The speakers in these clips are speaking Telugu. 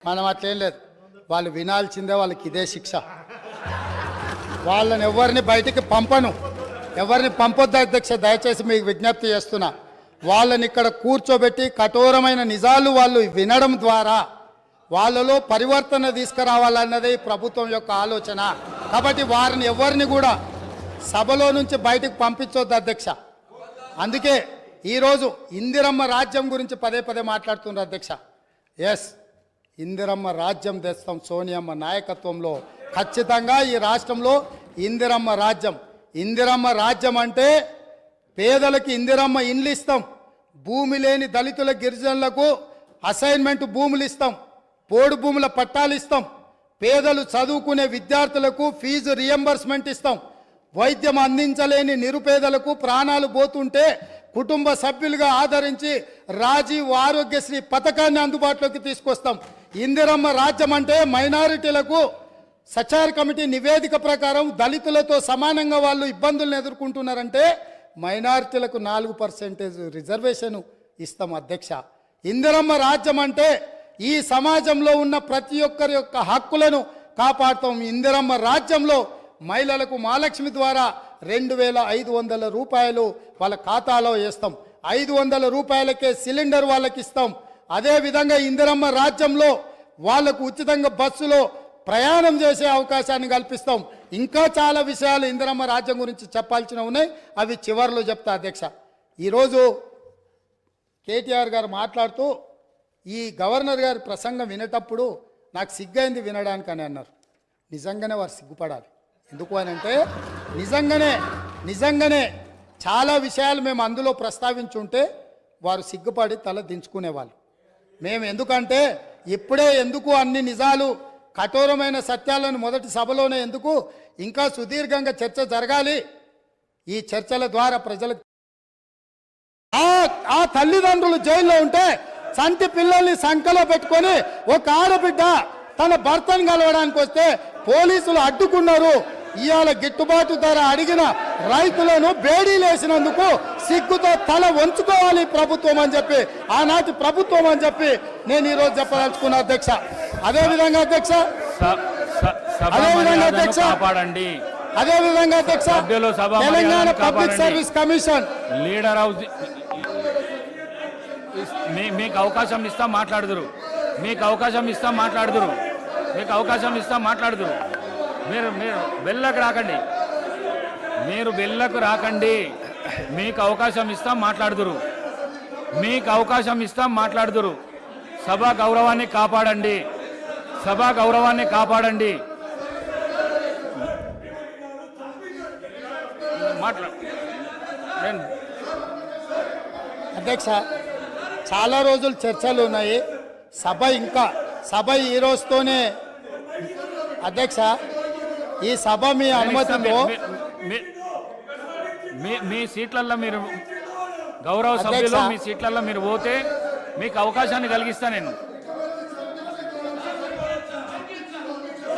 మనం అట్లేం లేదు, వాళ్ళు వినాల్సిందే, వాళ్ళకి ఇదే శిక్ష. వాళ్ళని ఎవరిని బయటికి పంపను, ఎవరిని పంపొద్దు అధ్యక్ష, దయచేసి మీకు విజ్ఞప్తి చేస్తున్నా. వాళ్ళని ఇక్కడ కూర్చోబెట్టి కఠోరమైన నిజాలు వాళ్ళు వినడం ద్వారా వాళ్ళలో పరివర్తన తీసుకురావాలన్నదే ఈ ప్రభుత్వం యొక్క ఆలోచన. కాబట్టి వారిని ఎవరిని కూడా సభలో నుంచి బయటకు పంపించొద్దు అధ్యక్ష. అందుకే ఈరోజు ఇందిరమ్మ రాజ్యం గురించి పదే పదే మాట్లాడుతున్నారు అధ్యక్ష. ఎస్, ఇందిరమ్మ రాజ్యం తెస్తాం సోనియమ్మ నాయకత్వంలో. ఖచ్చితంగా ఈ రాష్ట్రంలో ఇందిరమ్మ రాజ్యం. ఇందిరమ్మ రాజ్యం అంటే పేదలకు ఇందిరమ్మ ఇండ్లు ఇస్తాం, భూమి లేని దళితుల గిరిజనులకు అసైన్మెంట్ భూములు ఇస్తాం, పోడు భూముల పట్టాలు ఇస్తాం, పేదలు చదువుకునే విద్యార్థులకు ఫీజు రియంబర్స్మెంట్ ఇస్తాం, వైద్యం అందించలేని నిరుపేదలకు ప్రాణాలు పోతుంటే కుటుంబ సభ్యులుగా ఆదరించి రాజీవ్ ఆరోగ్యశ్రీ పథకాన్ని అందుబాటులోకి తీసుకొస్తాం. ఇందిరమ్మ రాజ్యం అంటే మైనారిటీలకు సచార్ కమిటీ నివేదిక ప్రకారం దళితులతో సమానంగా వాళ్ళు ఇబ్బందులను ఎదుర్కొంటున్నారంటే మైనారిటీలకు 4% రిజర్వేషన్ ఇస్తాం అధ్యక్ష. ఇందిరమ్మ రాజ్యం అంటే ఈ సమాజంలో ఉన్న ప్రతి ఒక్కరి యొక్క హక్కులను కాపాడుతాం. ఇందిరమ్మ రాజ్యంలో మహిళలకు మహాలక్ష్మి ద్వారా 2500 రూపాయలు వాళ్ళ ఖాతాలో వేస్తాం, 500 రూపాయలకే సిలిండర్ వాళ్ళకి ఇస్తాం. అదేవిధంగా ఇందిరమ్మ రాజ్యంలో వాళ్లకు ఉచితంగా బస్సులో ప్రయాణం చేసే అవకాశాన్ని కల్పిస్తాం. ఇంకా చాలా విషయాలు ఇందిరమ్మ రాజ్యం గురించి చెప్పాల్సినవి ఉన్నాయి, అవి చివరిలో చెప్తా అధ్యక్ష. ఈరోజు కేటీఆర్ గారు మాట్లాడుతూ ఈ గవర్నర్ గారి ప్రసంగం వినేటప్పుడు నాకు సిగ్గైంది వినడానికి అని అన్నారు. నిజంగానే వారు సిగ్గుపడాలి. ఎందుకు అని అంటే నిజంగానే చాలా విషయాలు మేము అందులో ప్రస్తావించుంటే వారు సిగ్గుపడి తల దించుకునేవాళ్ళు. మేము ఎందుకంటే ఇప్పుడే ఎందుకు అన్ని నిజాలు కఠోరమైన సత్యాలను మొదటి సభలోనే ఎందుకు, ఇంకా సుదీర్ఘంగా చర్చ జరగాలి. ఈ చర్చల ద్వారా ప్రజలకు ఆ తల్లిదండ్రులు జైల్లో ఉంటే చంటి పిల్లల్ని సంకలో పెట్టుకొని ఒక ఆడబిడ్డ తన భర్తను కలవడానికి వస్తే పోలీసులు అడ్డుకున్నారు. ఇవాళ గిట్టుబాటు ధర అడిగిన రైతులను బేడీలేసినందుకు సిగ్గుతో తల వంచుకోవాలి ప్రభుత్వం అని చెప్పి, ఆనాటి ప్రభుత్వం అని చెప్పి నేను ఈరోజు చెప్పదలుచుకున్నా అధ్యక్ష. అదేవిధంగా అధ్యక్ష Telangana public service commission leader house మీకు అవకాశం ఇస్తాం మాట్లాడుదురు, మీకు అవకాశం ఇస్తాం మాట్లాడుదురు, మీకు అవకాశం ఇస్తాం మాట్లాడుదురు. మీరు బెల్లకు రాకండి, మీరు బెల్లకు రాకండి, మీకు అవకాశం ఇస్తాం మాట్లాడుదురు, మీకు అవకాశం ఇస్తాం మాట్లాడుదురు. సభా గౌరవాన్ని కాపాడండి, సభా గౌరవాన్ని కాపాడండి. అధ్యక్ష, చాలా రోజులు చర్చలు ఉన్నాయి. సభ ఈ రోజుతోనే అధ్యక్ష, ఈ సభ మీ అనుమతితో మీ సీట్లలో మీరు గౌరవ సభ్యులు మీ సీట్లలో మీరు పోతే మీకు అవకాశాన్ని కలిగిస్తా నేను.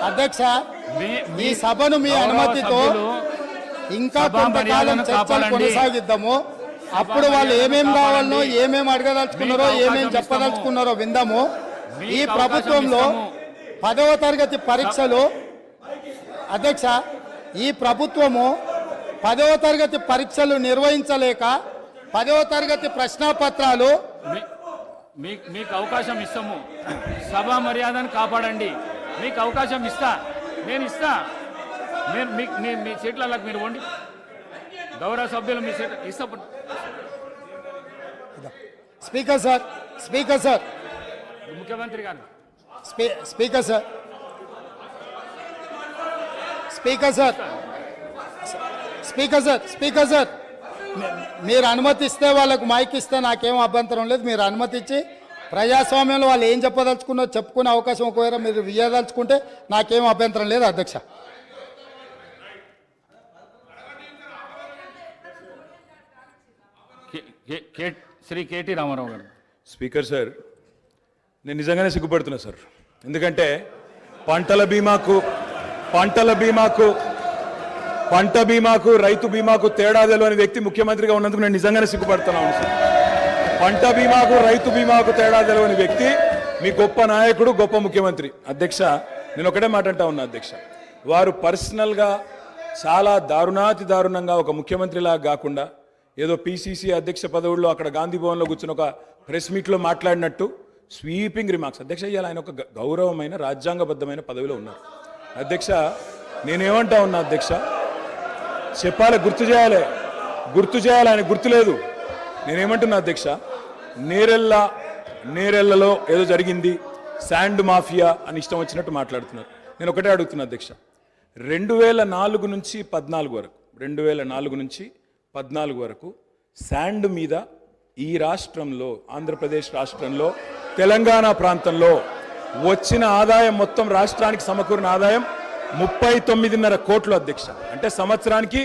అధ్యక్ష, ఈ సభను మీ అనుమతితో ఇంకా కొంతకాలం చర్చలు కొనసాగిద్దాము. అప్పుడు వాళ్ళు ఏమేం కావాలనో, ఏమేం అడగదలుచుకున్నారో, ఏమేం చెప్పదలుచుకున్నారో విందాము. ఈ ప్రభుత్వంలో 10వ తరగతి పరీక్షలు అధ్యక్ష, ఈ ప్రభుత్వము 10వ తరగతి పరీక్షలు నిర్వహించలేక 10వ తరగతి ప్రశ్నాపత్రాలు మీకు అవకాశం ఇస్తాము. సభా మర్యాదను కాపాడండి, మీకు అవకాశం ఇస్తా, నేను ఇస్తా. మీ సీట్లలో మీరు వండి గౌరవ సభ్యులు మీ సీట్ ఇస్తా. స్పీకర్ సార్ ముఖ్యమంత్రి గారు స్పీకర్ సార్ మీరు అనుమతిస్తే వాళ్ళకు మైక్ ఇస్తే నాకేం అభ్యంతరం లేదు. మీరు అనుమతి ఇచ్చి ప్రజాస్వామ్యంలో వాళ్ళు ఏం చెప్పదలుచుకున్నో చెప్పుకునే అవకాశం ఒకవేళ మీరు ఇవ్వదలుచుకుంటే నాకేం అభ్యంతరం లేదు అధ్యక్ష. శ్రీ కేటీ రామారావు గారు. స్పీకర్ సార్, నేను నిజంగానే సిగ్గుపడుతున్నా సార్. ఎందుకంటే పంట బీమాకు రైతు బీమాకు తేడా తెలియని వ్యక్తి ముఖ్యమంత్రిగా ఉన్నందుకు నేను నిజంగానే సిగ్గుపడుతున్నాను సార్. పంట బీమాకు రైతు బీమాకు తేడా తెలియని వ్యక్తి మీ గొప్ప నాయకుడు గొప్ప ముఖ్యమంత్రి అధ్యక్ష. నేను ఒకటే మాట అంటా ఉన్నా అధ్యక్ష, వారు పర్సనల్గా చాలా దారుణాతి దారుణంగా ఒక ముఖ్యమంత్రిలా కాకుండా ఏదో పిసిసి అధ్యక్ష పదవుల్లో అక్కడ గాంధీ భవన్లో కూర్చుని ఒక ప్రెస్ మీట్లో మాట్లాడినట్టు స్వీపింగ్ రిమార్క్స్. అధ్యక్ష ఇవాళ ఆయన ఒక గౌరవమైన రాజ్యాంగబద్ధమైన పదవిలో ఉన్నారు అధ్యక్ష. నేనేమంటా ఉన్నా అధ్యక్ష, చెప్పాలి, గుర్తు చేయాలి, ఆయన గుర్తులేదు. నేనేమంటున్నా అధ్యక్ష, నేరెళ్లలో ఏదో జరిగింది, శాండ్ మాఫియా అని ఇష్టం వచ్చినట్టు మాట్లాడుతున్నారు. నేను ఒకటే అడుగుతున్నా అధ్యక్ష, 2004 నుంచి 14 వరకు శాండ్ మీద ఈ రాష్ట్రంలో, ఆంధ్రప్రదేశ్ రాష్ట్రంలో, తెలంగాణ ప్రాంతంలో వచ్చిన ఆదాయం మొత్తం రాష్ట్రానికి సమకూరిన ఆదాయం 39.5 కోట్లు అధ్యక్ష. అంటే సంవత్సరానికి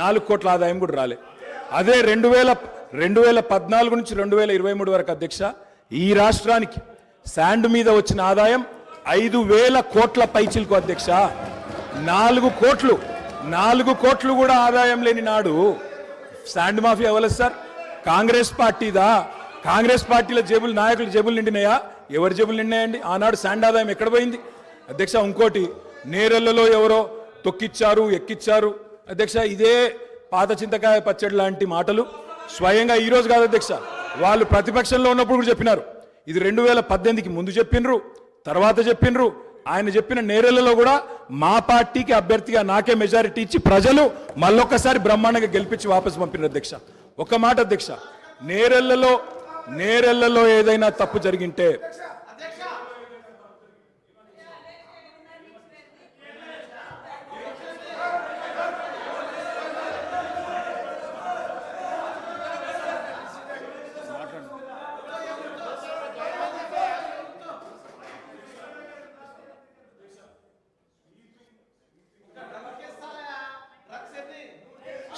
4 కోట్ల ఆదాయం కూడా రాలే. అదే 2014 నుంచి 2023 వరకు అధ్యక్ష ఈ రాష్ట్రానికి శాండ్ మీద వచ్చిన ఆదాయం 5,000 కోట్ల పైచిలకు అధ్యక్ష. 4 కోట్లు కూడా ఆదాయం లేని నాడు శాండ్ మాఫియా ఎవరు సార్? కాంగ్రెస్ పార్టీదా? కాంగ్రెస్ పార్టీల జేబులు, నాయకుల జేబులు నిండినాయా? ఎవరి జేబులు నిండినాయండి? ఆనాడు శాండ్ ఆదాయం ఎక్కడ పోయింది అధ్యక్ష? ఇంకోటి, నేరెళ్లలో ఎవరో తొక్కిచ్చారు, ఎక్కిచ్చారు అధ్యక్ష. ఇదే పాత చింతకాయ పచ్చడి లాంటి మాటలు స్వయంగా ఈ రోజు కాదు అధ్యక్ష, వాళ్ళు ప్రతిపక్షంలో ఉన్నప్పుడు కూడా చెప్పినారు. ఇది 2018కి ముందు చెప్పినరు, తర్వాత చెప్పినరు. ఆయన చెప్పిన నేరెళ్లలో కూడా మా పార్టీకి అభ్యర్థిగా నాకే మెజారిటీ ఇచ్చి ప్రజలు మళ్ళొక్కసారి బ్రహ్మాండంగా గెలిపించి వాపసు పంపినారు అధ్యక్ష. ఒక మాట అధ్యక్ష, నేరెళ్లలో ఏదైనా తప్పు జరిగింటే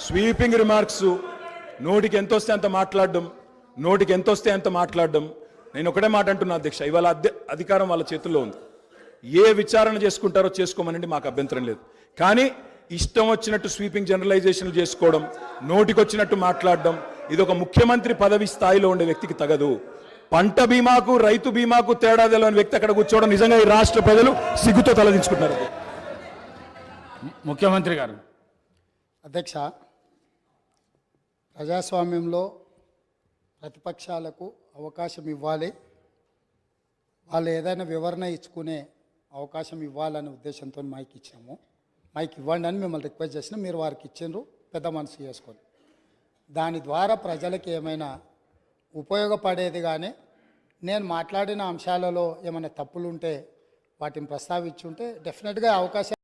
స్వీపింగ్ రిమార్క్స్, నోటికి ఎంత వస్తే అంత మాట్లాడడం. నేను ఒకటే మాట అంటున్నా అధ్యక్ష, ఇవాళ అధికారం వాళ్ళ చేతుల్లో ఉంది. ఏ విచారణ చేసుకుంటారో చేసుకోమనండి, మాకు అభ్యంతరం లేదు. కానీ ఇష్టం వచ్చినట్టు స్వీపింగ్ జనరలైజేషన్లు చేసుకోవడం, నోటికి వచ్చినట్టు మాట్లాడడం, ఇది ఒక ముఖ్యమంత్రి పదవి స్థాయిలో ఉండే వ్యక్తికి తగదు. పంట బీమాకు, రైతు బీమాకు తేడా తెలియని వ్యక్తి అక్కడ కూర్చోవడం నిజంగా ఈ రాష్ట్ర ప్రజలు సిగ్గుతో తలదించుకుంటున్నారు. ముఖ్యమంత్రి గారు. అధ్యక్ష, ప్రజాస్వామ్యంలో ప్రతిపక్షాలకు అవకాశం ఇవ్వాలి, వాళ్ళు ఏదైనా వివరణ ఇచ్చుకునే అవకాశం ఇవ్వాలనే ఉద్దేశంతో మైక్ ఇచ్చాము. మైక్ ఇవ్వండి అని మిమ్మల్ని రిక్వెస్ట్ చేసినా మీరు వారికి ఇచ్చిండ్రు, పెద్ద మనసు చేసుకొని. దాని ద్వారా ప్రజలకు ఏమైనా ఉపయోగపడేది. కానీ నేను మాట్లాడిన అంశాలలో ఏమైనా తప్పులుంటే వాటిని ప్రస్తావించుంటే డెఫినెట్గా అవకాశం